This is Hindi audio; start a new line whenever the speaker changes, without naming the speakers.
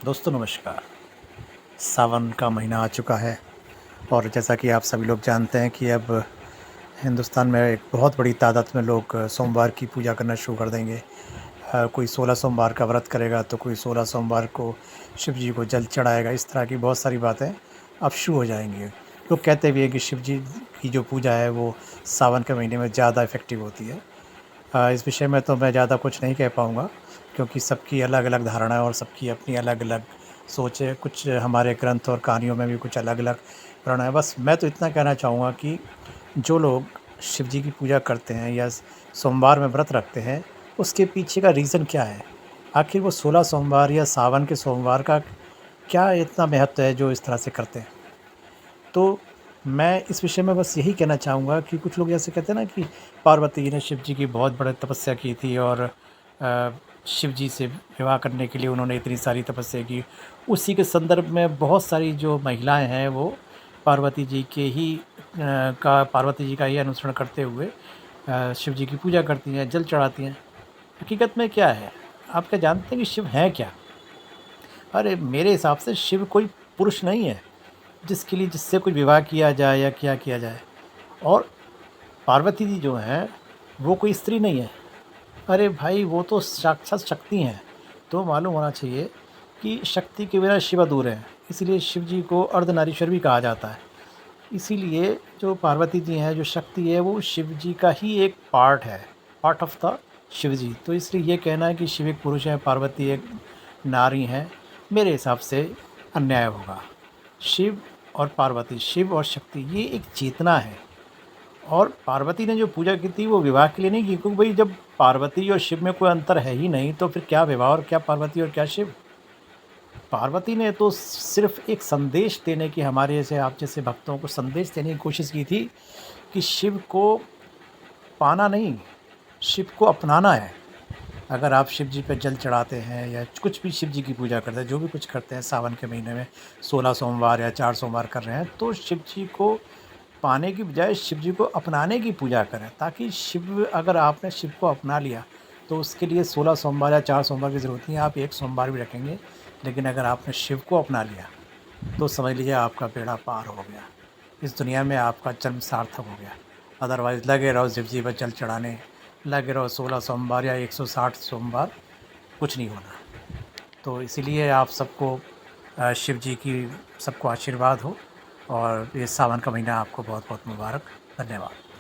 दोस्तों नमस्कार। सावन का महीना आ चुका है और जैसा कि आप सभी लोग जानते हैं कि अब हिंदुस्तान में एक बहुत बड़ी तादाद में लोग सोमवार की पूजा करना शुरू कर देंगे। कोई 16 सोमवार का व्रत करेगा तो कोई 16 सोमवार को शिव जी को जल चढ़ाएगा। इस तरह की बहुत सारी बातें अब शुरू हो जाएँगी। लोग कहते भी हैं कि शिव जी की जो पूजा है वो सावन के महीने में ज़्यादा इफ़ेक्टिव होती है। इस विषय में तो मैं ज़्यादा कुछ नहीं कह पाऊँगा क्योंकि सबकी अलग-अलग धारणा है और सबकी अपनी अलग-अलग सोच है। कुछ हमारे ग्रंथ और कहानियों में भी कुछ अलग-अलग वर्णन है। बस मैं तो इतना कहना चाहूँगा कि जो लोग शिव जी की पूजा करते हैं या सोमवार में व्रत रखते हैं, उसके पीछे का रीज़न क्या है? आखिर वो 16 सोमवार या सावन के सोमवार का क्या इतना महत्व है जो इस तरह से करते हैं? तो मैं इस विषय में बस यही कहना चाहूँगा कि कुछ लोग ऐसे कहते हैं ना कि पार्वती जी ने शिव जी की बहुत बड़ी तपस्या की थी और शिव जी से विवाह करने के लिए उन्होंने इतनी सारी तपस्या की। उसी के संदर्भ में बहुत सारी जो महिलाएँ हैं वो पार्वती जी के ही पार्वती जी का ही अनुसरण करते हुए शिव जी की पूजा करती हैं, जल चढ़ाती हैं। हकीकत में क्या है? आप क्या जानते हैं कि शिव हैं क्या? अरे! मेरे हिसाब से शिव कोई पुरुष नहीं है। जिससे कोई विवाह किया जाए या क्या किया जाए। और पार्वती जी जो हैं, वो कोई स्त्री नहीं है। अरे भाई वो तो साक्षात शक्ति हैं। तो मालूम होना चाहिए कि शक्ति के बिना शिव अधूरे हैं। इसीलिए शिव जी को अर्धनारीश्वर भी कहा जाता है। इसीलिए जो पार्वती जी हैं, जो शक्ति है वो शिव जी का ही एक पार्ट है, पार्ट ऑफ द शिव जी। तो इसलिए ये कहना है कि शिव एक पुरुष है, पार्वती एक नारी हैं, मेरे हिसाब से अन्याय होगा। शिव और पार्वती, शिव और शक्ति ये एक चेतना है और पार्वती ने जो पूजा की थी वो विवाह के लिए नहीं की क्योंकि भई जब पार्वती और शिव में कोई अंतर है ही नहीं तो फिर क्या विवाह और क्या पार्वती और क्या शिव? पार्वती ने तो सिर्फ़ एक संदेश देने की हमारे जैसे आप जैसे भक्तों को संदेश देने की कोशिश की थी कि शिव को पाना नहीं, शिव को अपनाना है। अगर आप शिव जी पे जल चढ़ाते हैं या कुछ भी शिव जी की पूजा करते हैं, जो भी कुछ करते हैं सावन के महीने में 16 सोमवार या 4 सोमवार कर रहे हैं, तो शिव जी को पाने की बजाय शिव जी को अपनाने की पूजा करें ताकि शिव अगर आपने शिव को अपना लिया, तो उसके लिए 16 सोमवार या 4 सोमवार की ज़रूरत नहीं है, आप 1 सोमवार भी रखेंगे। लेकिन अगर आपने शिव को अपना लिया, तो समझ लीजिए आपका बेड़ा पार हो गया। इस दुनिया में आपका जन्म सार्थक हो गया। अदरवाइज़ लगे रहो शिव जी पे जल चढ़ाने, लगे रहो 16 सोमवार या 160 सोमवार, कुछ नहीं होना। तो इसीलिए आप सबको शिव जी की सबको आशीर्वाद हो और ये सावन का महीना आपको बहुत-बहुत मुबारक। धन्यवाद।